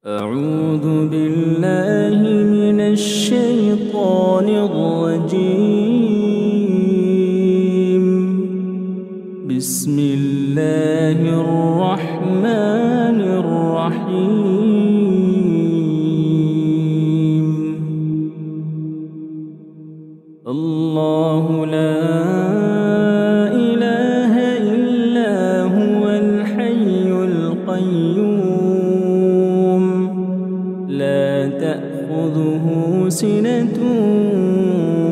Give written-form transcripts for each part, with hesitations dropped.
أعوذ بالله من الشيطان الرجيم. بسم الله الرحمن الرحيم. الله لا إله إلا هو الحي القيوم، لا تأخذه سنة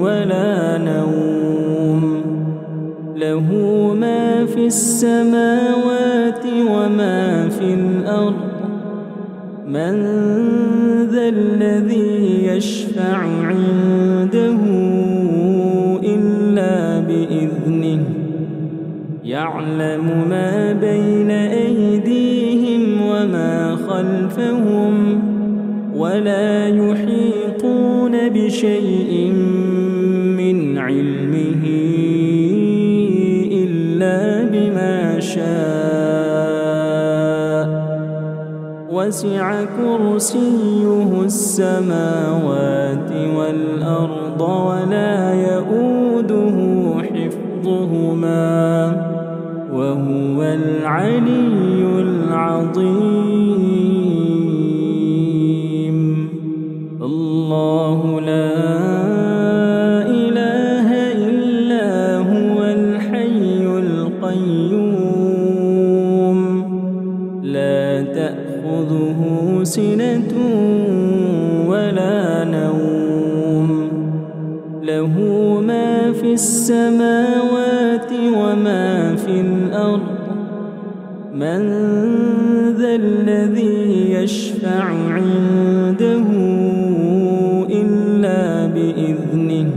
ولا نوم، له ما في السماوات وما في الأرض. من ذا الذي يشفع عنده إلا بإذنه، يعلم ما بين أيديهم وما خلفهم، ولا يحيطون بشيء من علمه إلا بما شاء. وسع كرسيه السماوات والأرض ولا يؤوده حفظهما، وهو العلي العظيم. الله لا إله إلا هو الحي القيوم، لا تأخذه سنة ولا نوم، له ما في السماوات وما في الأرض. من ذا الذي يشفع عنده إلا بإذنه،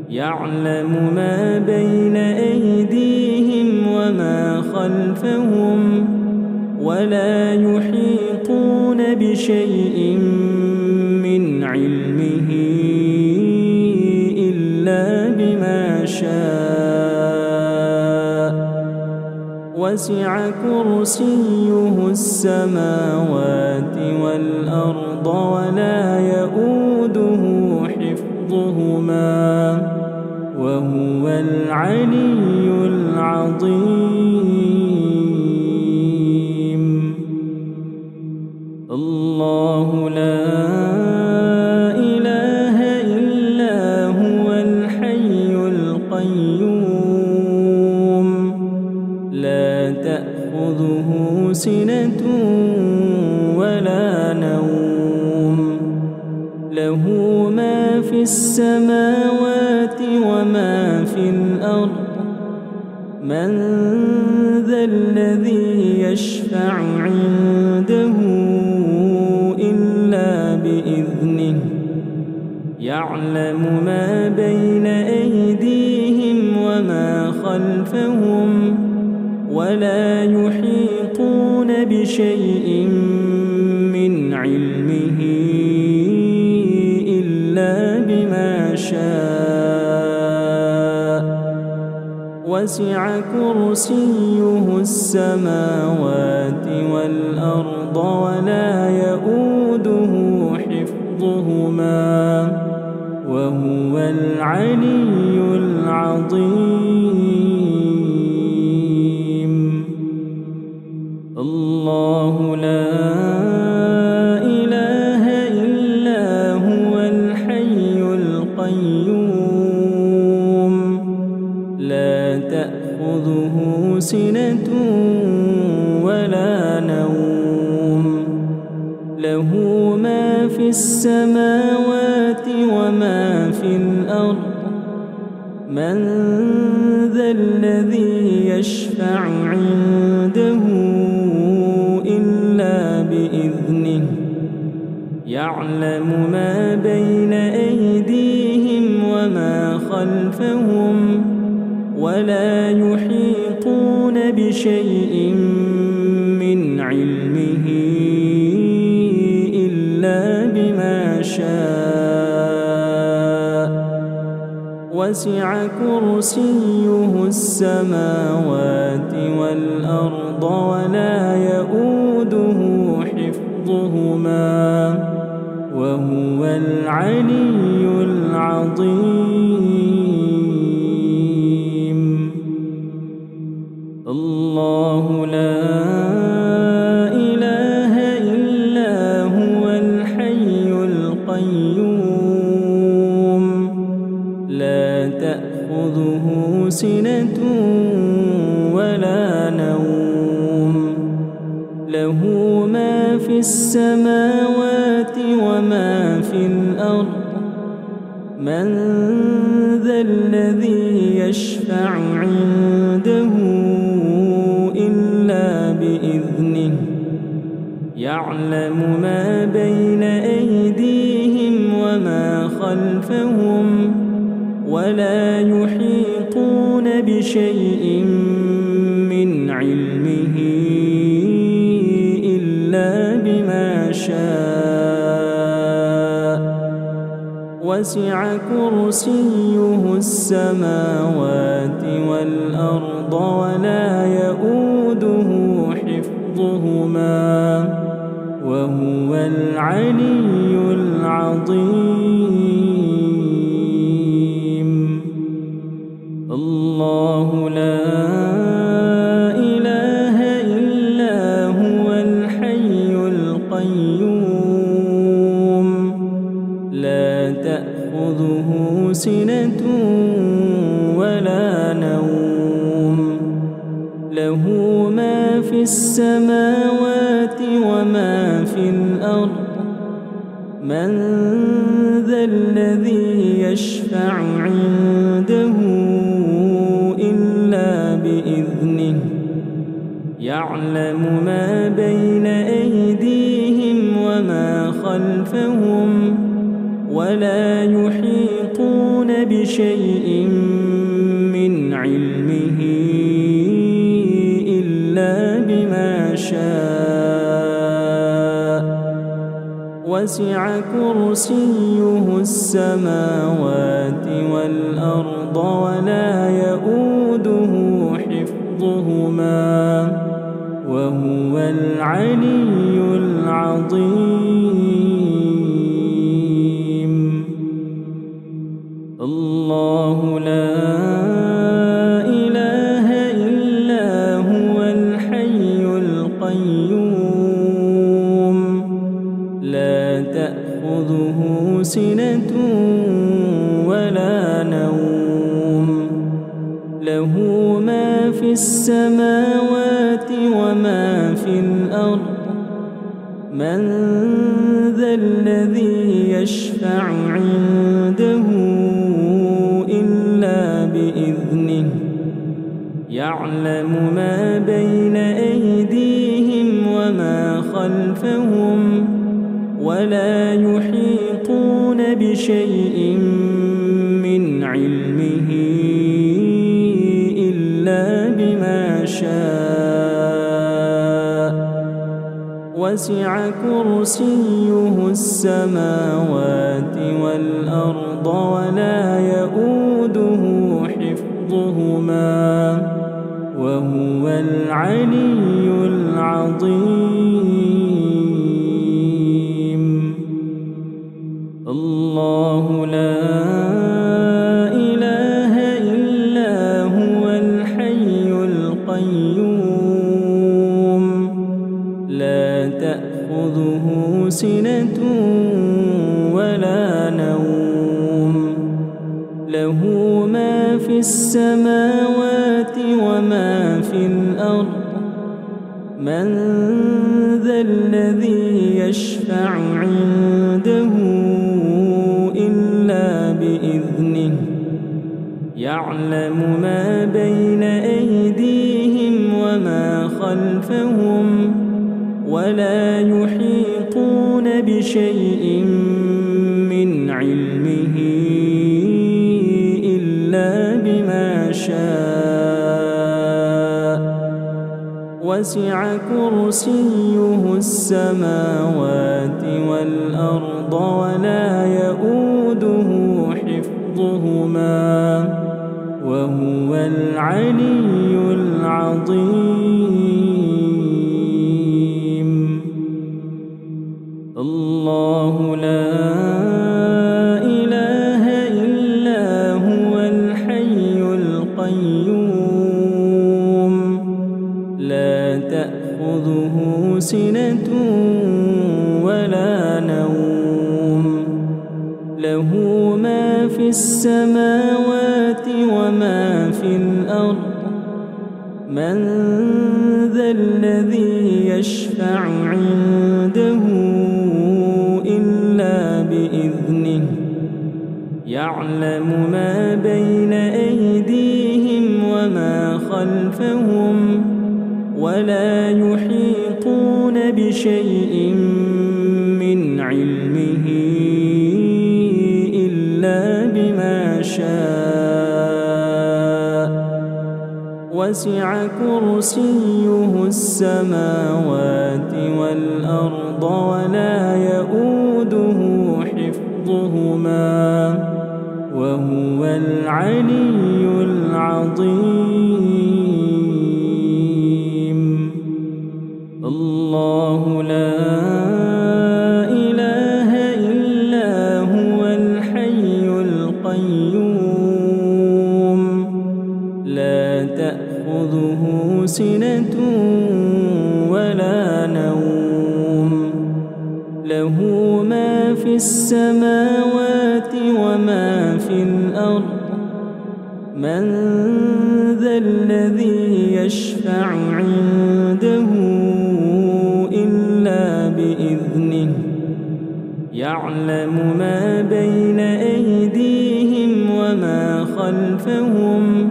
يعلم ما بين أيديهم وما خلفهم، ولا يحيطون بشيء من علمه إلا بما شاء. وسع كرسيه السماوات والأرض ولا يؤوده حفظهما، وهو العلي العظيم. الله لا إله إلا هو الحي القيوم، لا تأخذه سنة ولا نوم، له ما في السماوات وما في الأرض. من ذا الذي يشفع عنده إلا بإذنه، يعلم ما بين أيديهم وما خلفهم، ولا يحيطون بشيء من علمه إلا بما شاء. وسع كرسيه السماوات والأرض ولا يؤوده حفظهما، وهو العلي العظيم. الله لا إله إلا هو الحي القيوم، لا تأخذه سنة ولا نوم، له ما في السماوات وما في الأرض. من ذا الذي يشفع عنده إلا بإذنه، يعلم ما بين أيديهم وما خلفهم، ولا يحيطون بشيء من علمه إلا بما شاء. وسع كرسيه السماوات والأرض ولا يؤوده حفظهما، وهو العلي العظيم. الله لا إله إلا هو الحي القيوم لا تأخذه سنة ولا نوم له ما في السماوات وما في الأرض من ذا الذي يشفع عنده إلا بإذنه يعلم ما بين أيديهم وما خلفهم ولا يحيطون بشيء من علمه إلا بما شاء وسع كرسيه السماوات والأرض ولا يؤوده حفظهما وهو العلي العظيم. الله لا إله إلا هو الحي القيوم لا تأخذه سنة ولا نوم له ما في السماوات وما في الأرض من ذا الذي يشفع عنده إلا بإذنه يعلم ما بين أيديهم وما خلفهم ولا يحيطون بشيء من علمه إلا بما شاء وسع كرسيه السماوات والأرض ولا يؤوده حفظهما وهو العلي العظيم. الله لا إله إلا هو الحي القيوم لا تأخذه سنة ولا نوم له ما في السماوات وما في الأرض من ذا الذي يشفع عنده إلا بإذنه يعلم ما بين أيديهم وما خلفهم ولا يحيطون بشيء من علمه إلا بما شاء وسع كرسيه السماوات والأرض ولا يؤوده حفظهما وهو العلي العظيم. الله لا إله إلا هو الحي القيوم لا تأخذه سنة ولا نوم له ما في السماوات وما في الأرض من ذا الذي يشفع عنده إلا بإذنه يعلم ما بين أيديهم وما خلفهم ولا يحيطون بشيء من علمه إلا بما شاء وسع كرسيه السماوات والأرض ولا يؤوده حفظهما وهو العلي العظيم. الله لا إله إلا هو الحي القيوم لا تأخذه سنة ولا نوم له ما في السماوات وما في الأرض من ذا الذي يشفع عنده إلا بإذنه يعلم ما بين أيديهم وما خلفهم ولا يحيطون بشيء من علمه إلا بما شاء وسع كرسيه السماوات والأرض ولا يؤوده حفظهما وهو العلي العظيم الله لا إله إلا هو الحي القيوم لا تأخذه سنة ولا نوم له ما في السماوات وما في الأرض من ذا الذي يشفع عنده إلا بإذنه يعلم ما بين أيديهم وما خلفهم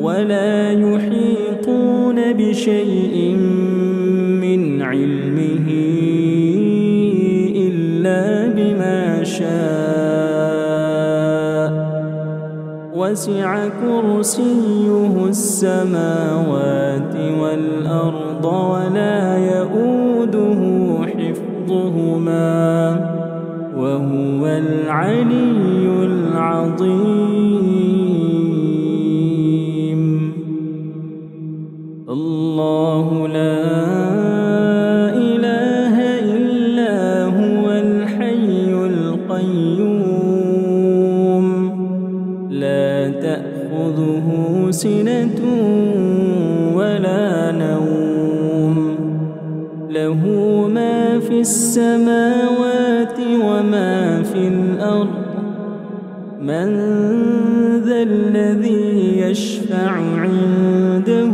ولا يحيطون بشيء من علمه إلا بما شاء وسع كرسيه السماوات والأرض ولا يؤوده حفظهما وهو العلي العظيم الله لا إله إلا هو الحي القيوم لا تأخذه سنة ولا نوم له ما في السماوات وما في الأرض من ذا الذي يشفع عنده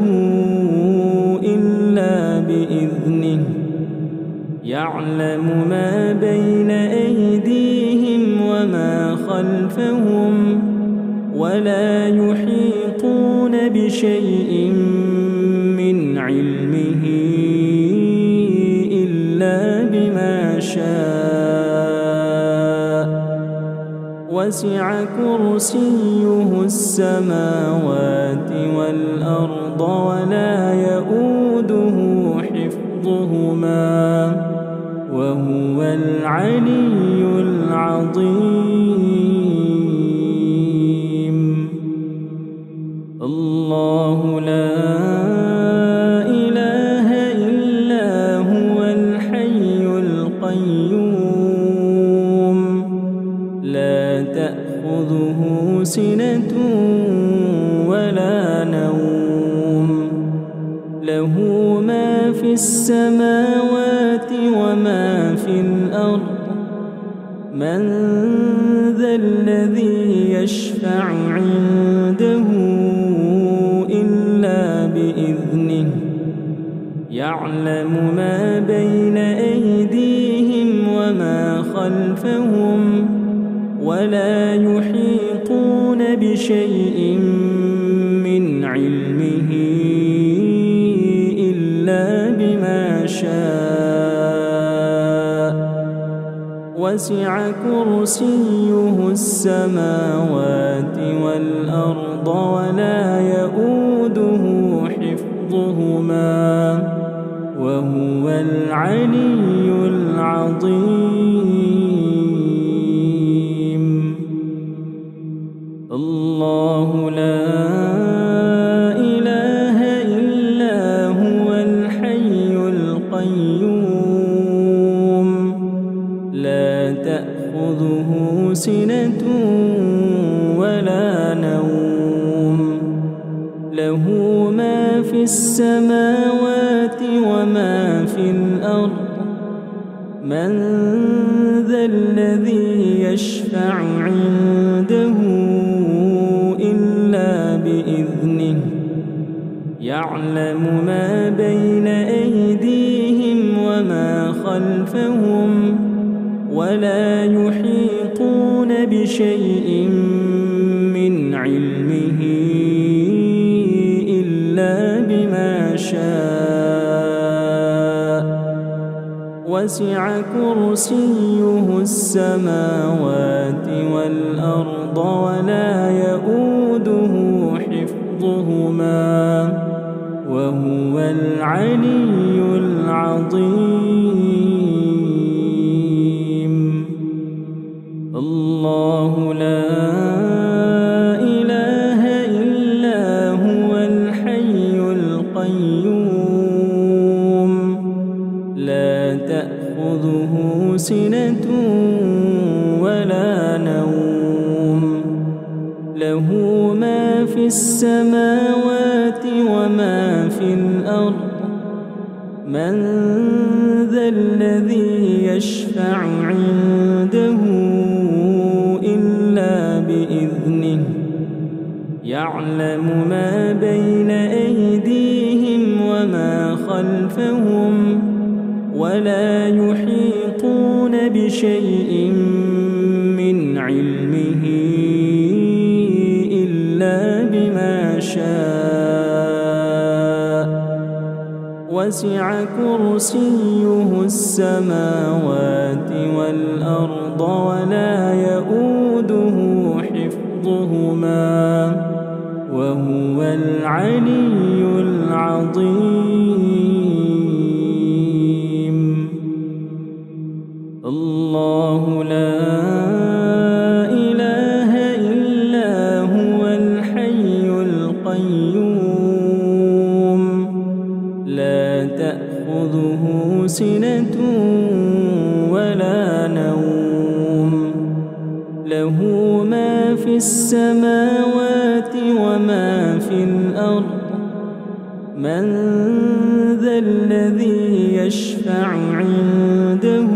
إلا بإذنه يعلم ما بين أيديهم وما خلفهم ولا يحيطون بشيء من علمه إلا بما شاء وسع كرسيه السماوات والأرض ولا يؤوده حفظهما وهو العلي العظيم الله لا إله إلا هو الحي القيوم لا تأخذه سنة ولا نوم له ما في السماوات وما في الأرض من ذا الذي يشفع عنده إلا بإذنه يعلم ما بين أيديهم وما خلفهم ولا يحيطون بشيء من علمه إلا بما شاء وسع كرسيه السماوات والأرض ولا يؤوده حفظهما وهو العلي العظيم الله لا إله إلا هو الحي القيوم لا تأخذه سنة ولا نوم له ما في السماوات وما في الأرض من ذا الذي يشفع عنده إلا بإذنه يعلم ما بين أيديهم وما خلفهم ولا يحيطون بشيء من علمه إلا بما شاء وسع كرسيه السماوات والأرض ولا يؤوده حفظهما وهو العلي العظيم الله لا إله إلا هو الحي القيوم لا تأخذه سنة ولا نوم له ما في السماوات وما في الأرض من ذا الذي يشفع عنده إلا بإذنه يعلم ما بين أيديهم وما خلفهم ولا يحيطون بشيء من علمه إلا بما شاء وسع كرسيه السماوات والأرض ولا يؤوده حفظهما وهو العلي العظيم الله لا إله إلا هو الحي القيوم لا تأخذه سنة ولا نوم له ما في السماوات وما في الأرض من ذا الذي يشفع عنده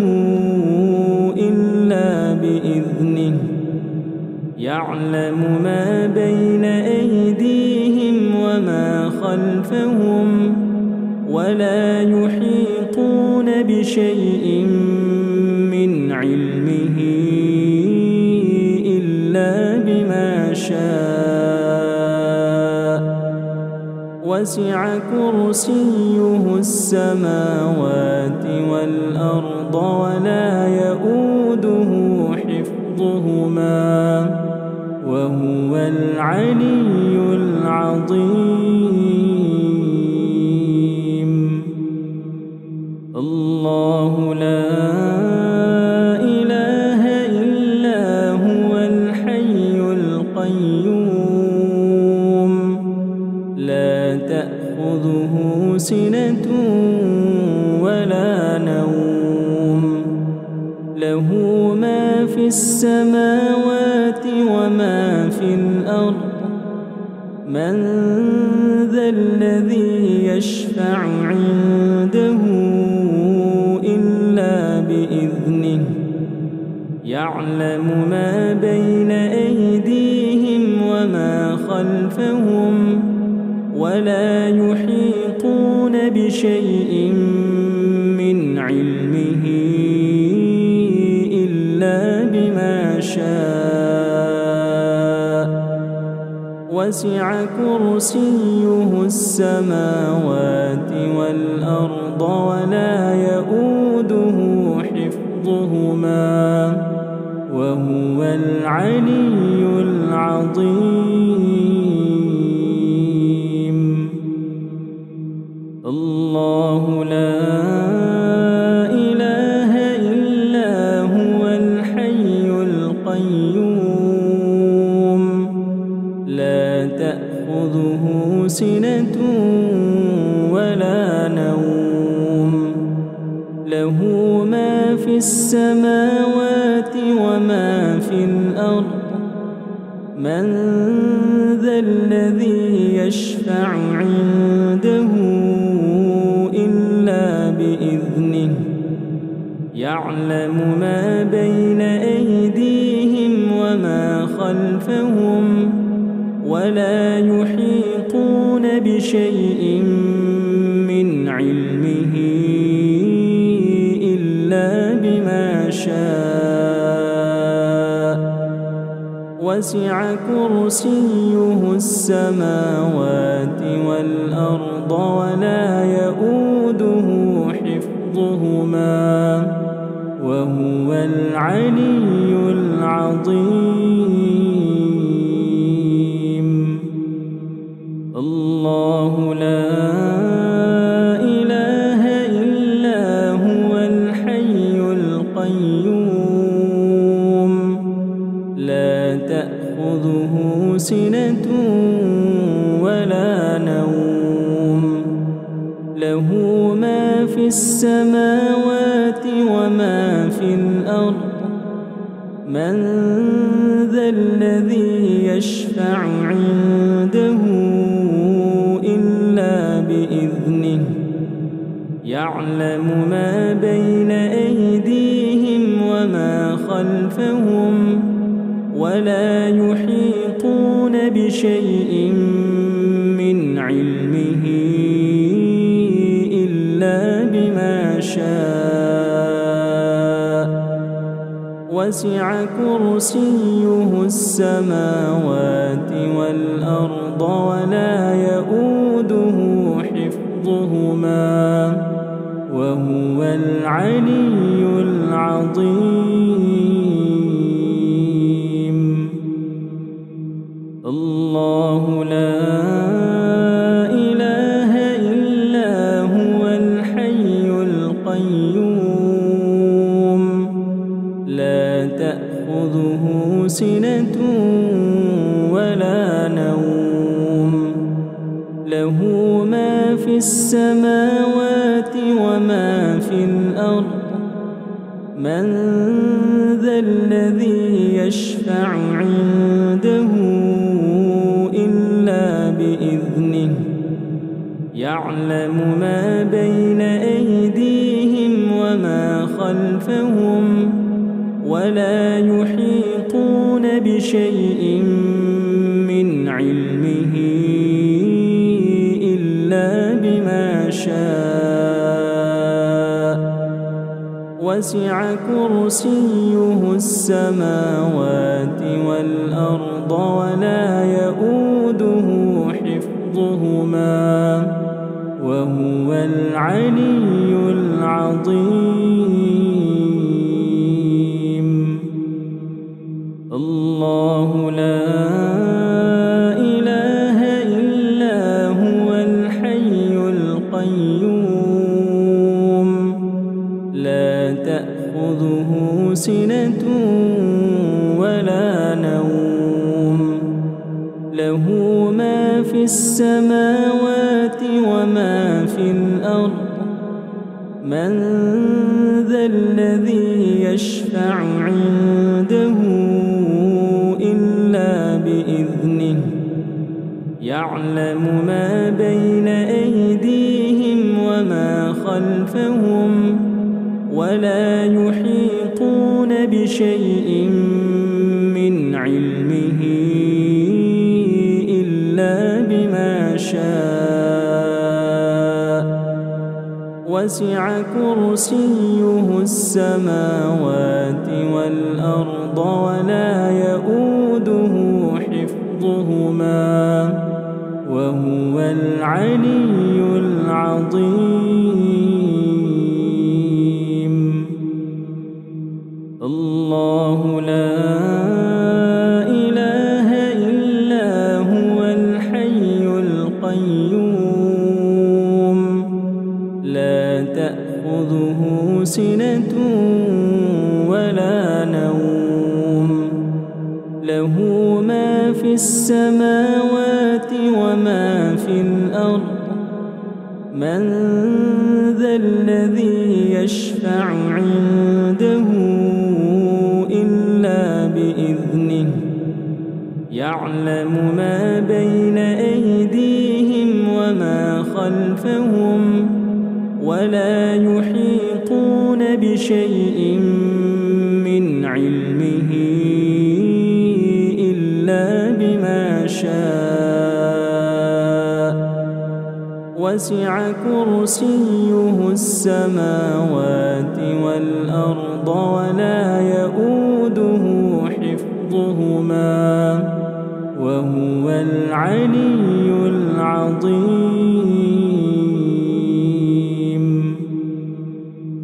إلا بإذنه يعلم ما بين أيديهم وما خلفهم ولا يحيطون بشيء من علمه إلا بما شاء وسع كرسيه السماوات والأرض ولا يؤوده حفظهما وهو العلي العظيم الله لا إله إلا هو الحي القيوم لا تأخذه سنة ولا نوم له ما في السماوات وما في الأرض من ذا الذي يشفع عنده إلا بإذنه يعلم ما بين أيديهم وما خلفهم ولا يحيطون بشيء من علمه إلا بما شاء وسع كرسيه السماوات والأرض ولا يؤوده حفظهما وهو العلي العظيم الله لا إله إلا هو الحي القيوم لا تأخذه سنة ولا نوم له ما في السماوات وما في الأرض من ذا الذي يشفع عنده إلا بإذنه يعلم ما بين أيديهم وما خلفهم ولا يحيطون بشيء من علمه إلا بما شاء وسع كرسيه السماوات والأرض ولا يؤوده حفظهما وهو العلي العظيم. الله لا إله إلا هو الحي القيوم لا تأخذه سنة ولا نوم له ما في السماوات وما في الأرض من ذا الذي يشفع عنده إلا بإذنه يعلم ما بين أيديهم وما خلفهم ولا يحيطون بشيء من علمه إلا بما شاء وسع كرسيه السماوات والأرض ولا يؤوده حفظهما وهو العلي العظيم. الله لا إله إلا هو الحي القيوم لا تأخذه سنة ولا نوم له ما في السماوات وما في الأرض من ذا الذي يشفع عنده إلا بإذنه يعلم ما بين أيديهم وما خلفهم ولا يحيطون بشيء من علمه إلا بما شاء وسع كرسيه السماوات والأرض ولا يؤوده حفظهما وهو العلي العظيم. الله لا إله إلا هو الحي القيوم لا تأخذه سنة ولا نوم له ما في السماوات وما في الأرض من ذا الذي يشفع عنده إلا بإذنه يعلم ما بين أيديهم وما خلفهم ولا يحيطون بشيء من علمه إلا بما شاء وسع كرسيه السماوات والأرض ولا يؤوده حفظهما وهو العلي العظيم. الله لا إله إلا هو الحي القيوم لا تأخذه سنة ولا نوم له ما في السماوات وما في الأرض من ذا الذي يشفع عنده يعلم ما بين أيديهم وما خلفهم ولا يحيطون بشيء من علمه إلا بما شاء وسع كرسيه السماوات والأرض ولا يؤوده حفظهما وهو العلي العظيم.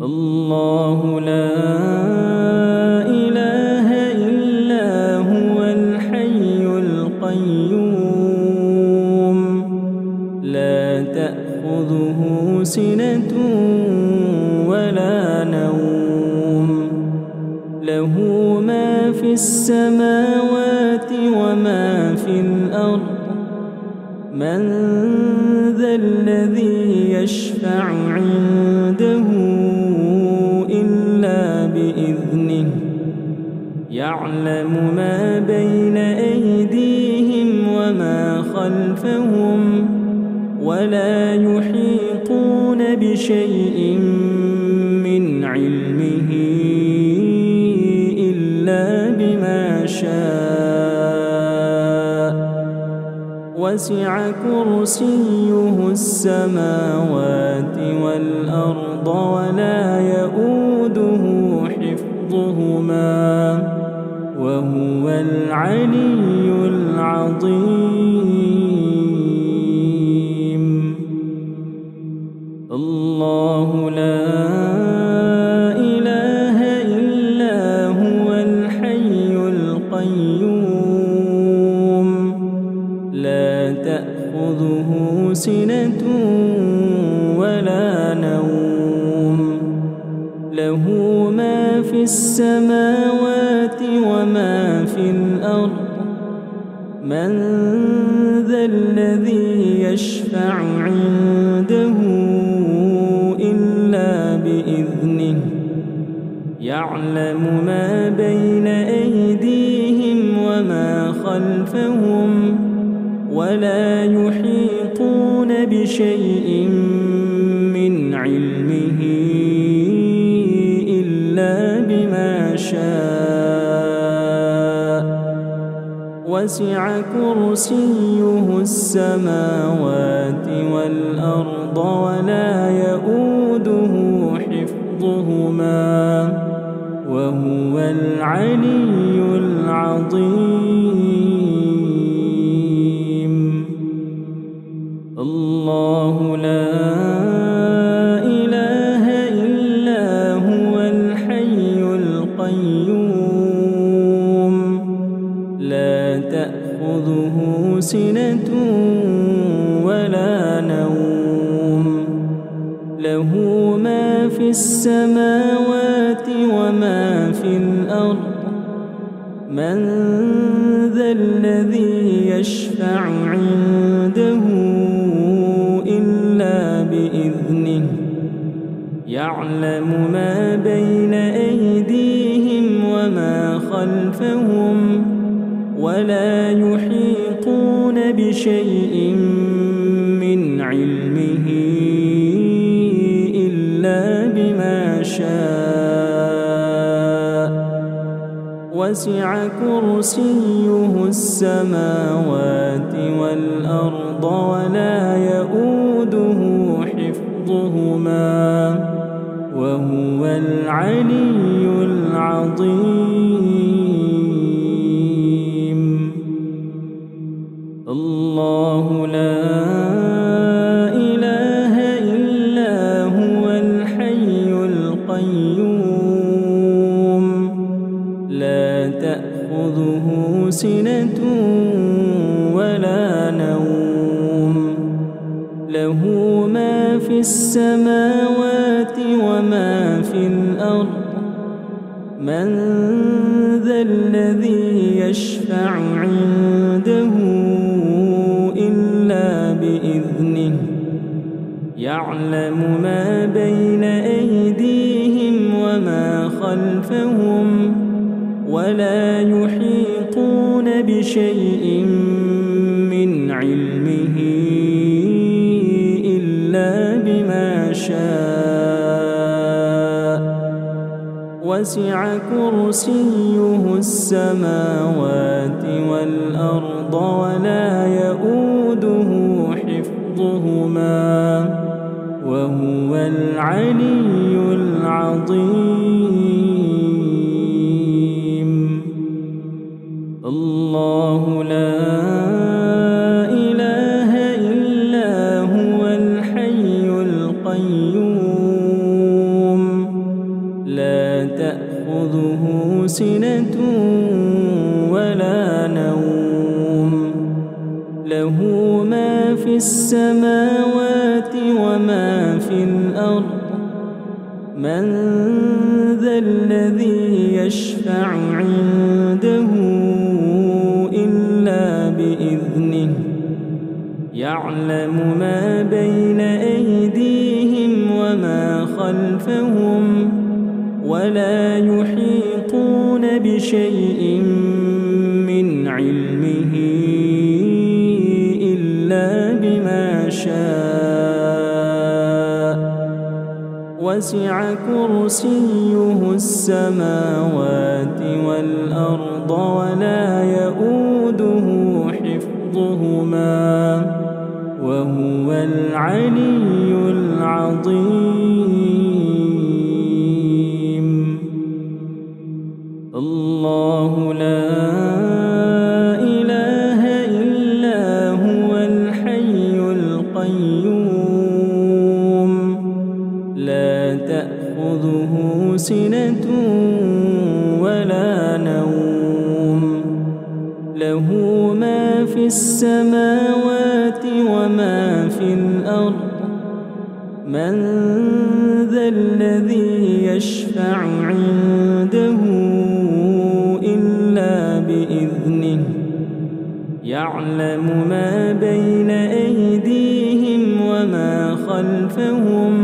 الله لا إله إلا هو الحي القيوم لا تأخذه سنة ولا نوم له ما في السماوات وما في الأرض من ذا الذي يشفع عنده إلا بإذنه يعلم ما بين أيديهم وما خلفهم ولا يحيطون بشيء من علمه إلا بما شاء وسع كرسيه السماوات والأرض ولا يؤوده حفظهما وهو العلي العظيم. الله لا إله إلا هو الحي القيوم لا تأخذه سنة ولا نوم له ما في السماوات وما في الأرض من ذا الذي يشفع عنده إلا بإذنه يعلم ما بين أيديهم وما خلفهم ولا يحيطون بشيء من علمه إلا بما شاء وسع كرسيه السماوات والأرض ولا يؤوده حفظهما وهو العلي العظيم. الله لا إله إلا هو الحي القيوم لا تأخذه سنة ولا نوم له ما في السماوات وما في الأرض من ذا الذي يشفع عنده إلا بإذنه يعلم ما بين أيديهم وما خلفهم ولا يحيطون بشيء من علمه إلا بما شاء وسع كرسيه السماوات والأرض ولا يؤوده حفظهما وهو العلي العظيم. الله لا إله إلا هو الحي القيوم لا تأخذه سنة ولا نوم له ما في السماوات وما في الأرض من ذا الذي يشفع عنده إلا بإذنه يعلم ما بين أيديهم وما خلفهم ولا يحيطون بشيء من علمه إلا بما شاء وسع كرسيه السماوات والأرض ولا يؤوده حفظهما وهو العلي العظيم. الله لا إله إلا هو الحي القيوم لا تأخذه سنة ولا نوم له ما في السماوات وما في الأرض من ذا الذي يشفع عنده إلا بإذنه يعلم ما بين أيديهم وما خلفهم ولا يحيطون بشيء من علمه إلا بما شاء وسع كرسيه السماوات والأرض ولا يؤوده حفظهما وهو العلي العظيم. الله لا إله إلا هو الحي القيوم لا تأخذه سنة ولا نوم له ما في السماوات وما في الأرض من ذا الذي يشفع عنده إلا بإذنه يعلم ما بين أيديهم وما خلفهم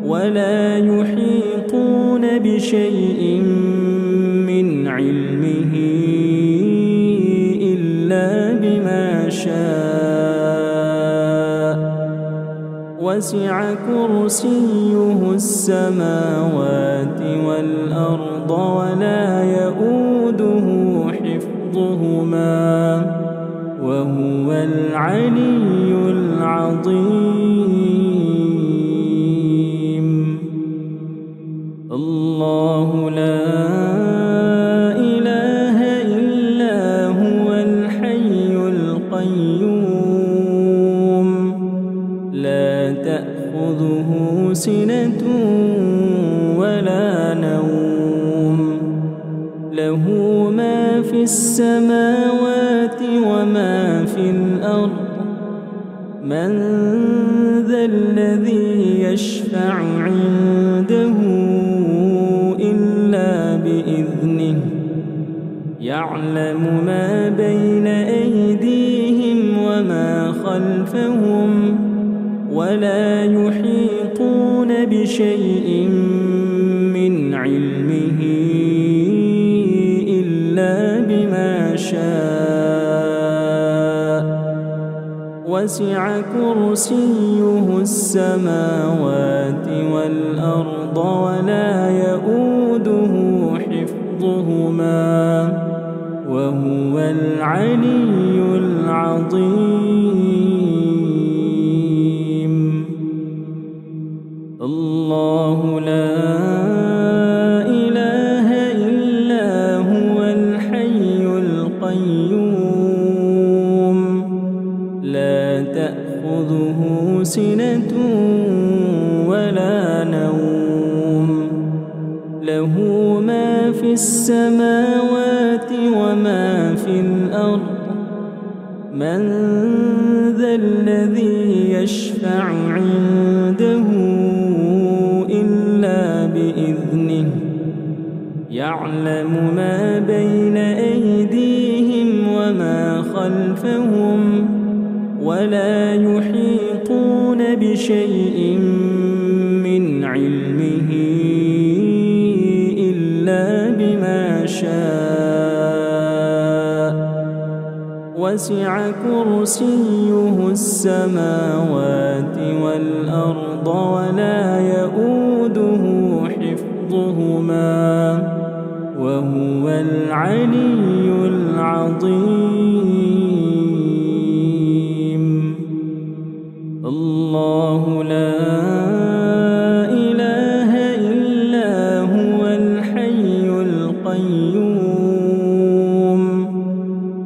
ولا يحيطون بشيء من علمه إلا بما شاء وسع كرسيه السماوات والأرض ولا يؤوده حفظهما وهو العلي العظيم. الله لا إله إلا هو الحي القيوم لا تأخذه سنة ولا نوم له ما في السماوات وما في الأرض من ذا الذي يشفع عنده إلا بإذنه يعلم ما بين أيديهم وما خلفهم ولا يحيطون بشيء من علمه إلا بما شاء وسع كرسيه السماوات والأرض ولا يؤوده حفظهما وهو العلي العظيم. الله لا إله إلا هو الحي القيوم لا تأخذه سنة ولا نوم له ما في السماوات وما في الأرض من ذا الذي يشفع عنده إلا بإذنه يعلم ما بين أيديهم وما خلفهم ولا يحيطون بشيء من علمه إلا بما شاء وسع كرسيه السماوات والأرض ولا يؤوده حفظهما وهو العلي العظيم. الله لا إله إلا هو الحي القيوم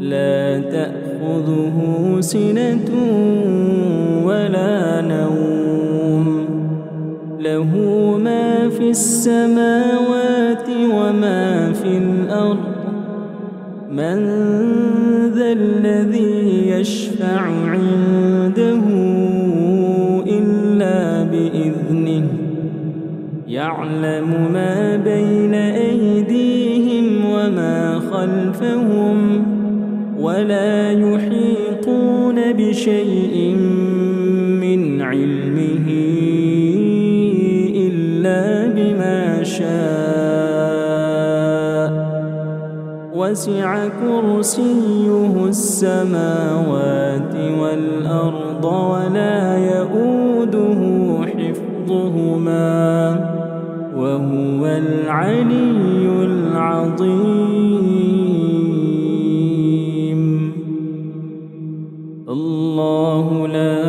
لا تأخذه سنة ولا نوم له ما في السماوات وما في الأرض من ذا الذي يشفع عنده إلا بإذنه يعلم ما بين أيديهم وما خلفهم ولا يحيطون بشيء من علمه إلا بما شاء وسع كرسيه السماوات والأرض ولا يؤوده حفظهما وهو العلي العظيم. الله لا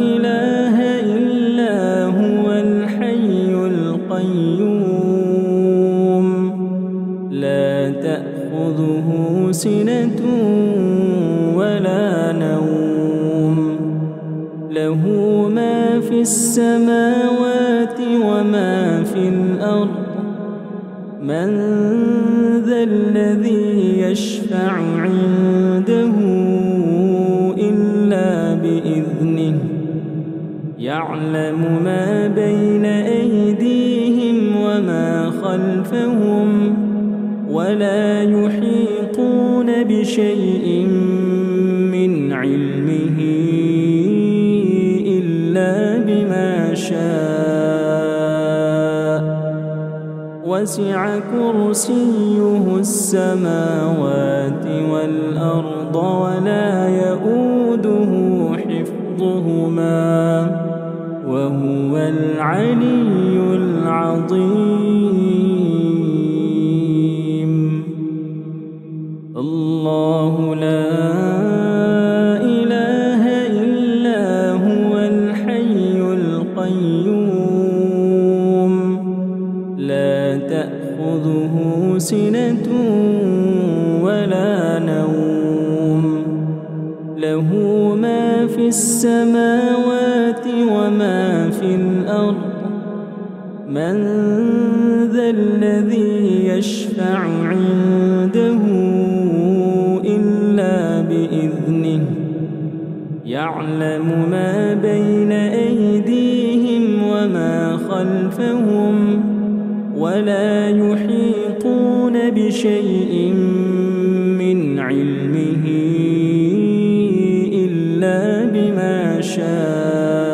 إله إلا هو الحي القيوم لا تأخذه سنة ولا نوم له ما في السماوات وما في الأرض من ذا الذي يشفع عنده إلا بإذنه يعلم ما بين أيديهم وما خلفهم ولا يحيطون بشيء من علمه إلا بما شاء وسع كرسيه السماوات والأرض ولا يؤوده حفظهما وهو العلي العظيم. الله لا إله إلا هو الحي القيوم لا تأخذه سنة ولا نوم له ما في السماوات وما في الأرض من ذا الذي يشفع عنده إلا بإذنه يعلم ما بين أيديهم وما خلفهم ولا يحيطون بشيء من علمه إلا بما شاء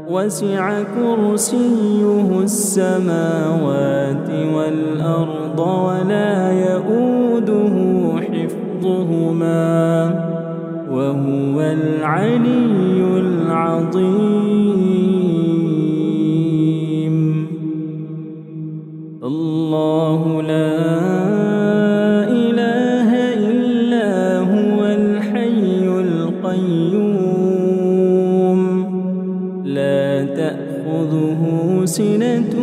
وسع وسع كرسيه السماوات والأرض ولا يؤوده حفظهما وهو العلي العظيم. الله لا إله إلا هو الحي القيوم لا تأخذه سنة ولا نوم له ما في السماوات وما في الأرض من ذا الذي يشفع عنده إلا بإذنه يعلم ما بين أيديهم وما خلفهم ولا يحيطون بشيء من علمه إلا بما شاء وسع كرسيه السماوات والأرض ولا يؤوده حفظهما وهو العلي العظيم. الله لا إله إلا هو الحي القيوم لا تأخذه سنة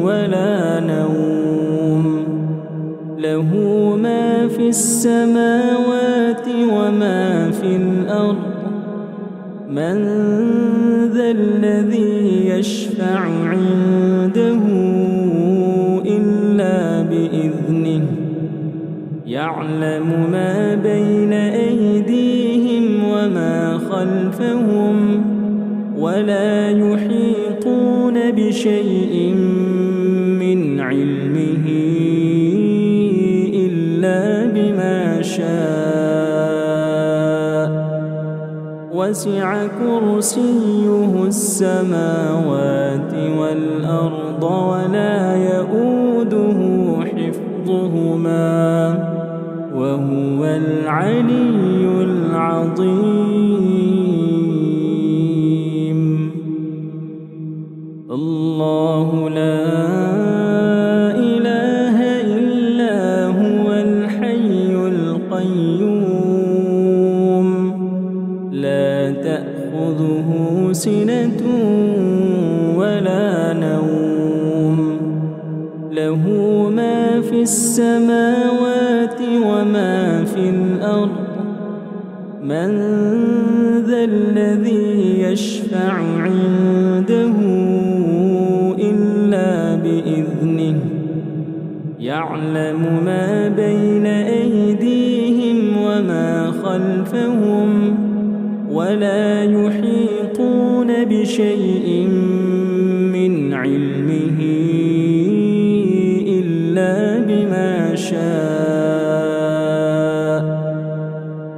ولا نوم له ما في السماوات وما في الأرض من ذا الذي يشفع عنده إلا بإذنه يعلم ما بين أيديهم وما خلفهم ولا يحيطون بشيء من علمه إلا بما شاء وسع كرسيه السماوات والأرض ولا يؤوده حفظهما وهو العلي العظيم. الله لا إله إلا هو الحي القيوم لا تأخذه سنة ولا نوم له ما في السماوات وما في الأرض من ذا الذي يشفع عنده إلا بإذنه يعلم ما بين أيديهم وما خلفهم ولا يحيطون بشيء من علمه إلا بما شاء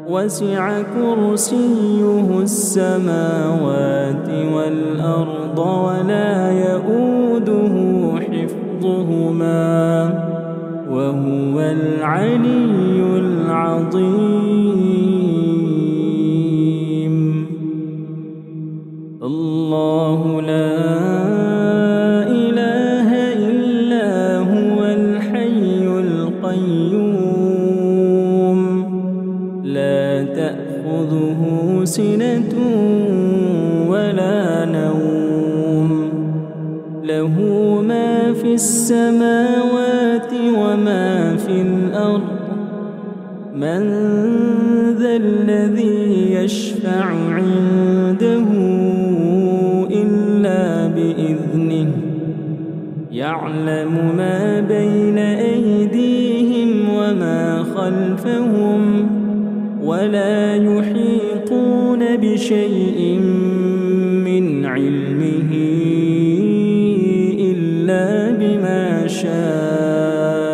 وسع كرسيه السماوات والأرض ولا يؤوده حفظهما وهو العلي العظيم. الله لا إله إلا هو الحي القيوم لا تأخذه سنة ولا نوم له ما في السماوات وما في الأرض من ذا الذي يشفع عنده إلا بإذنه يعلم ما بين أيديهم وما خلفهم ولا يحيطون بشيء من علمه إلا بما شاء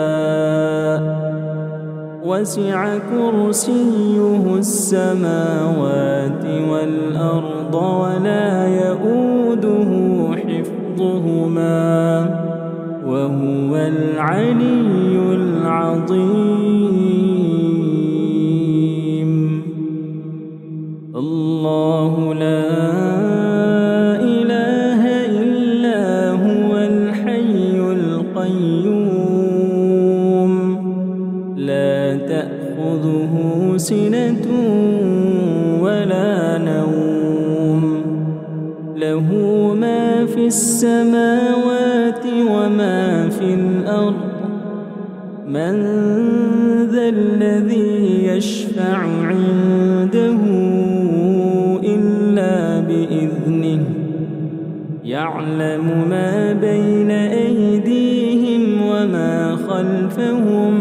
وسع كرسيه السماوات والأرض ولا يؤوده حفظهما وهو العلي العظيم. الله لا إله إلا هو الحي القيوم لا تأخذه سنة ولا نوم له ما في السماوات وما في الأرض من ذا الذي يشفع عنده إلا بإذنه يعلم ما بين أيديهم وما خلفهم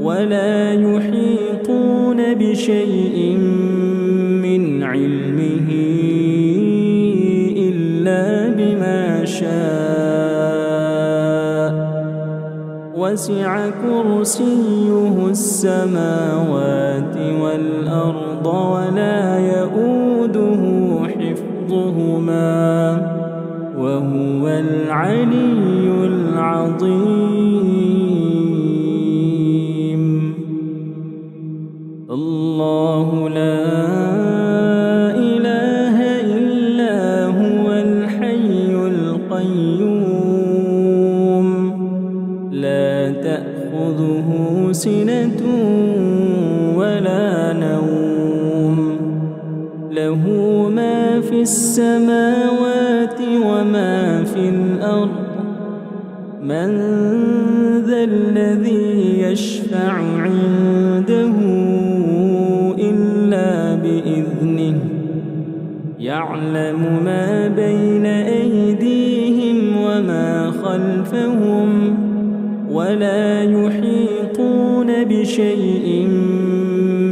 ولا يحيطون بشيء من علمه إلا بما شاء وسع كرسيه السماوات والأرض ولا يؤوده حفظهما وهو العلي العظيم. الله لا إله إلا هو الحي القيوم لا تأخذه سنة ولا نوم له ما في السماوات وما في الأرض من ذا الذي يشفع عنده إلا بإذنه يعلم ما بين أيديهم وما خلفهم ولا يحيطون بشيء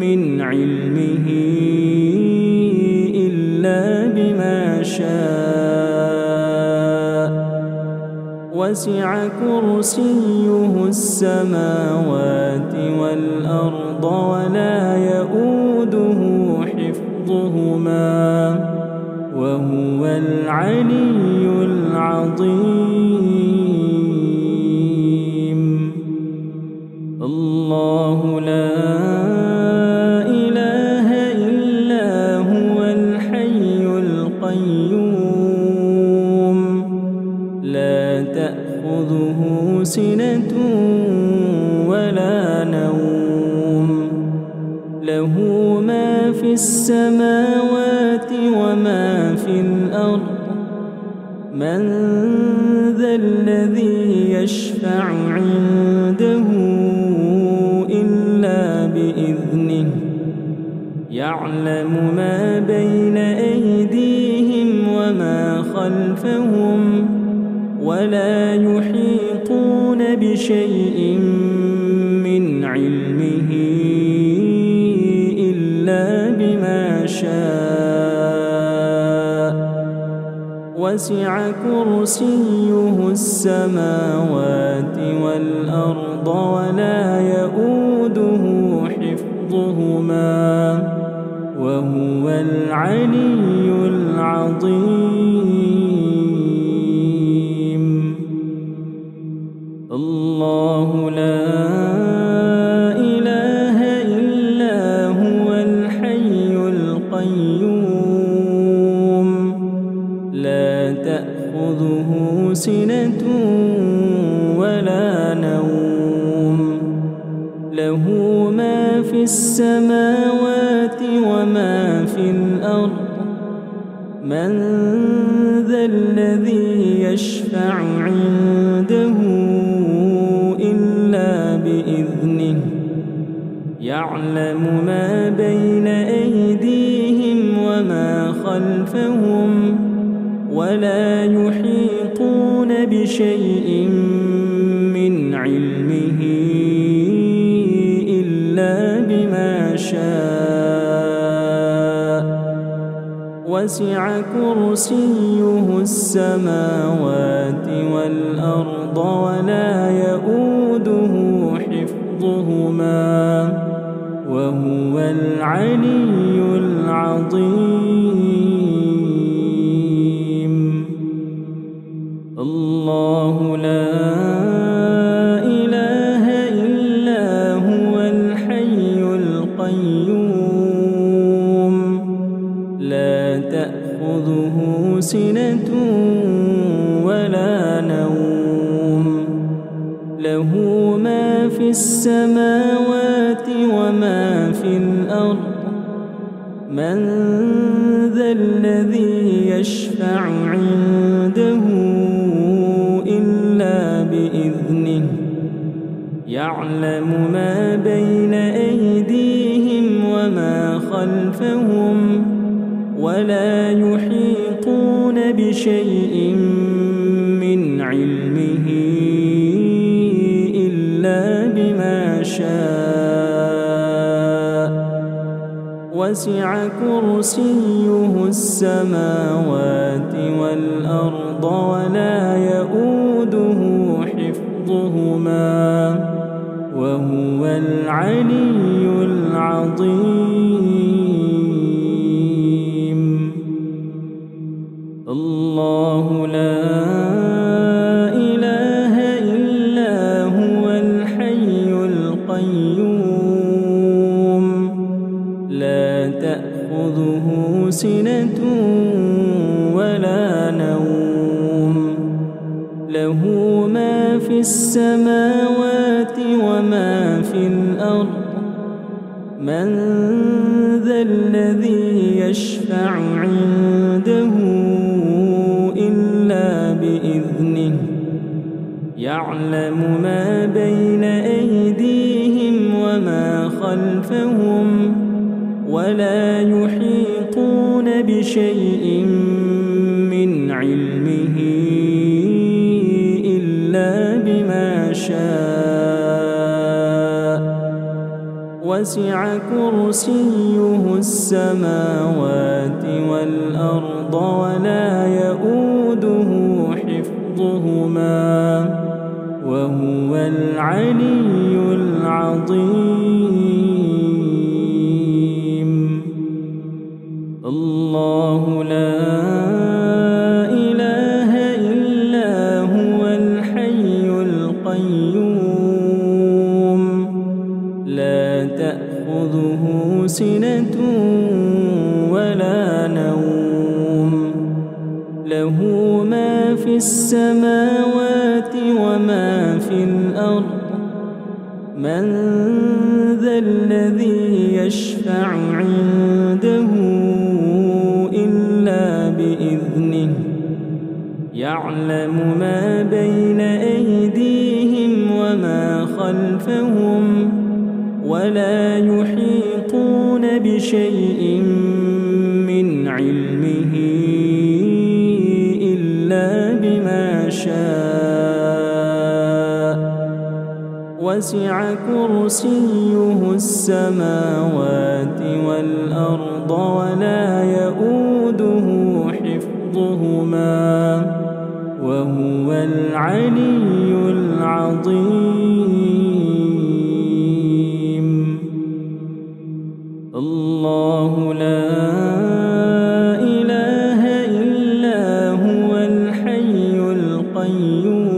من علمه إلا بما شاء وسع كرسيه السماوات والأرض ولا يؤوده حفظهما وهو العلي العظيم. لا تأخذه سنة ولا نوم له ما في السماوات وما في الأرض من ذا الذي يشفع عنده إلا بإذنه يعلم ما بين أيديهم وما خلفهم ولا يحيطون بشيء من علمه إلا بما شاء وسع كرسيه السماوات والأرض ولا يؤوده حفظهما وهو العلي العظيم الله لا إله إلا هو الحي القيوم لا تأخذه سنة ولا نوم له ما في السماوات وما في الأرض من ذا الذي يشفع عنده إلا بإذنه يعلم ما بين أيديهم وما خلفهم ولا يحيطون بشيء من علمه إلا بما شاء وسع كرسيه السماوات والأرض ولا يؤوده حفظهما وهو العلي العظيم الله لا إله إلا هو الحي القيوم لا تأخذه سنة ولا نوم له ما في السماوات وما في الأرض من ذا الذي يشفع عنده إلا بإذنه يعلم ما بين أيديهم وما خلفهم ولا يحيطون بشيء من علمه إلا بما شاء وسع كرسيه السماوات والأرض ولا يؤوده حفظهما وهو العلي العظيم الله لا إله إلا هو الحي القيوم لا تأخذه سنة ولا نوم له ما في السماوات وما في الأرض من ذا الذي يشفع عنده إلا بإذنه يعلم ما بين أيديهم وما خلفهم ولا يحيطون بشيء من علمه إلا بما شاء وسع كرسيه السماوات والأرض ولا يؤوده حفظهما وهو العلي العظيم الله لا إله إلا هو الحي القيوم لا تأخذه سنة ولا نوم له ما في في السماوات وما في الأرض من ذا الذي يشفع عنده إلا بإذنه يعلم ما بين أيديهم وما خلفهم ولا يحيطون بشيء من علمه إلا بما شاء وسع كرسيه السماوات والأرض ولا يؤوده حفظهما وهو العلي العظيم. الله لا إله إلا هو الحي القيوم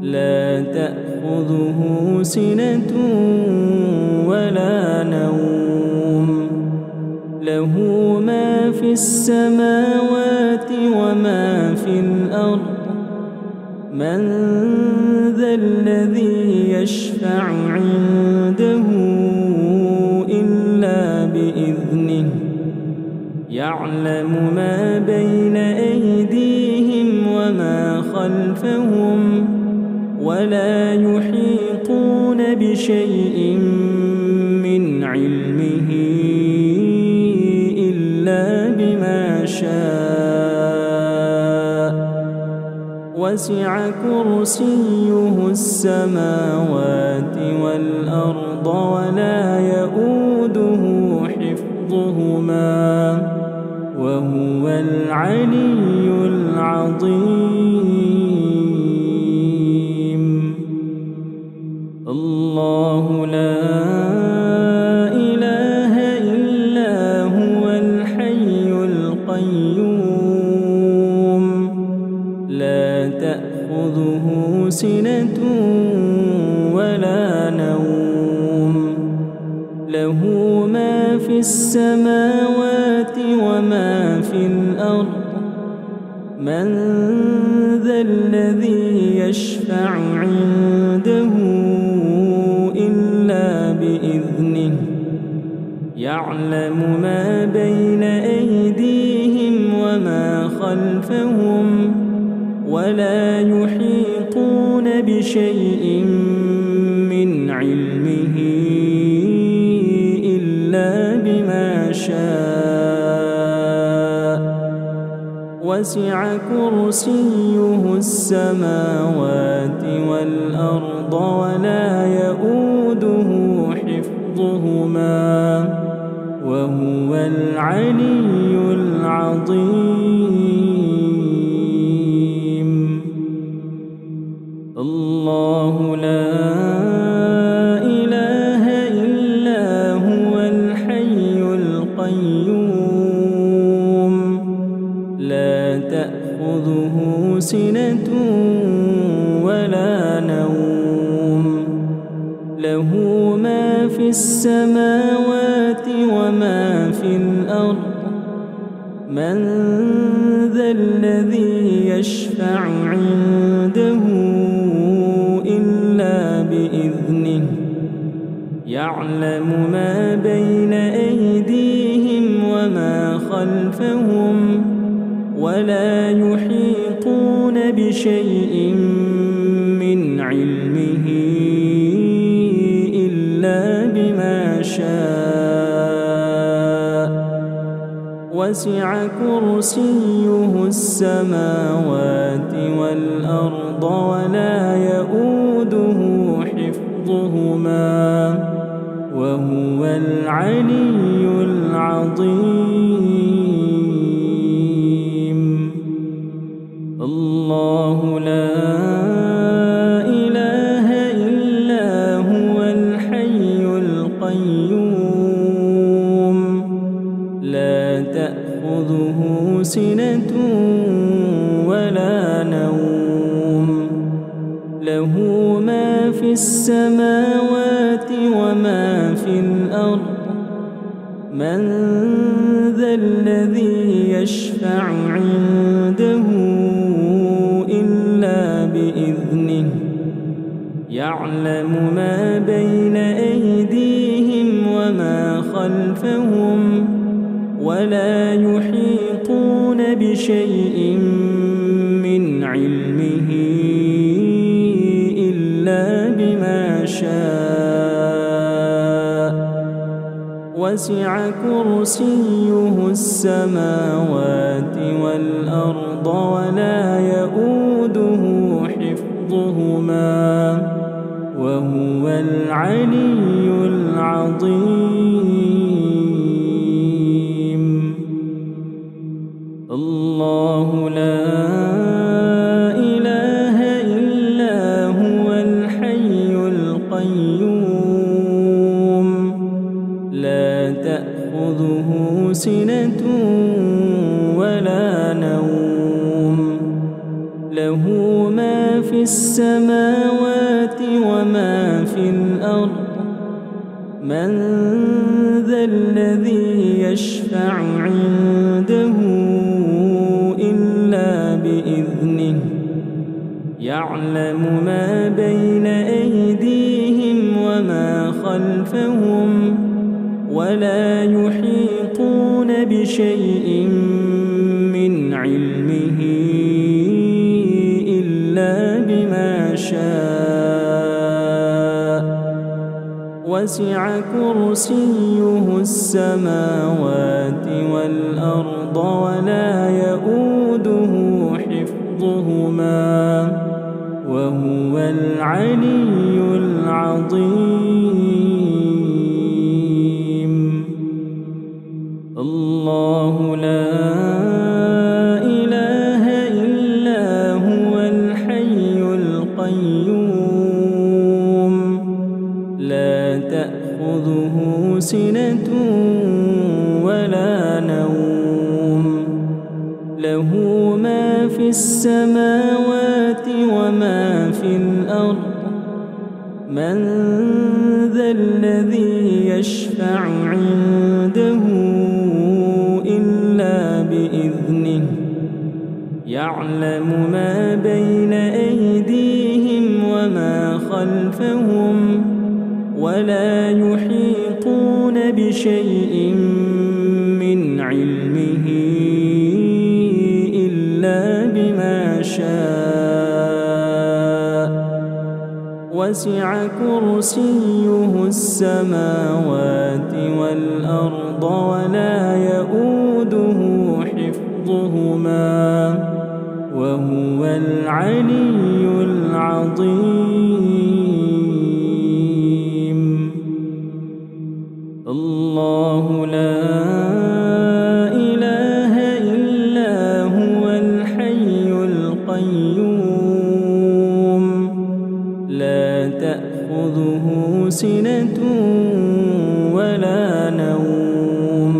لا تأخذه سنة ولا نوم له ما في السماوات وما في الأرض من ذا الذي يشفع عنده إلا بإذنه يعلم ما بين أيديهم وما خلفهم ولا يحيطون بشيء من علمه إلا بما شاء وسع كرسيه السماوات والأرض ولا يؤوده حفظهما وهو العلي العظيم. الله لا إله إلا هو الحي القيوم لا تأخذه سنة ولا نوم له ما في السماوات وما في الأرض من ذا الذي يشفع عنده إلا بإذنه يعلم ما بين أيديهم وما خلفهم ولا يحيطون بشيء من علمه إلا بما شاء وسع كرسيه السماوات والأرض ولا يؤوده حفظهما وهو العلي العظيم. الله لا إله إلا هو الحي القيوم لا تأخذه سنة ولا نوم له ما في السماوات وما في الأرض من ذا الذي يشفع عنده إلا بإذنه يعلم ما بين أيديهم وما خلفهم ولا يحيطون بشيء من علمه إلا بما شاء وسع كرسيه السماوات والأرض ولا يؤوده حفظهما وهو العلي العظيم. الله لا إله إلا هو الحي القيوم لا تأخذه سنة ولا نوم له ما في السماوات وما في الأرض من ذا الذي يشفع عنده عنده إلا بإذنه يعلم ما بين أيديهم وما خلفهم ولا يحيطون بشيء من علمه إلا بما شاء وسع كرسيه السماوات والأرض ولا يؤوده حفظهما وهو العلي العظيم. الله لا إله إلا هو الحي القيوم لا تأخذه سنة ولا نوم له ما في السماوات وما في الأرض من ذا الذي يشفع عنده إلا بإذنه يعلم ما بين أيديهم وما خلفهم ولا يحيطون بشيء من علمه إلا بما شاء وسع كرسيه السماوات والأرض ولا يؤوده حفظهما وهو العلي العظيم. الله لا إله إلا هو الحي القيوم لا تأخذه سنة ولا نوم له ما في السماوات وما في الأرض من ذا الذي يشفع عنده إلا بإذنه يعلم ما بين أيديهم وما خلفهم ولا يحيطون بشيء من علمه إلا بما شاء وسع كرسيه السماوات والأرض ولا يؤوده حفظهما وهو العلي العظيم. الله لا إله إلا هو الحي القيوم لا تأخذه سنة ولا نوم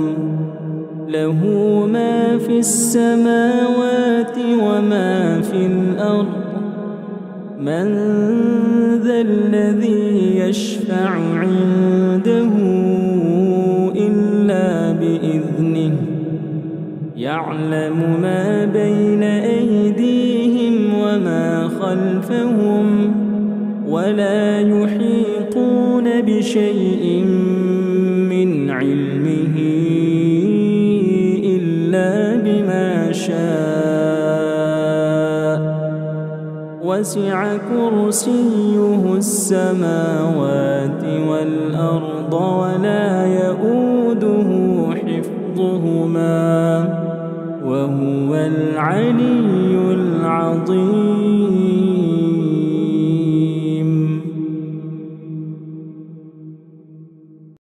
له ما في السماوات وما في الأرض من ذا الذي يشفع عنده إلا بإذنه يعلم ما بين أيديهم وما خلفهم ولا يحيطون بشيء من علمه إلا بما شاء وسع كرسيه السماوات والأرض ولا يؤوده حفظهما وهو العلي العظيم.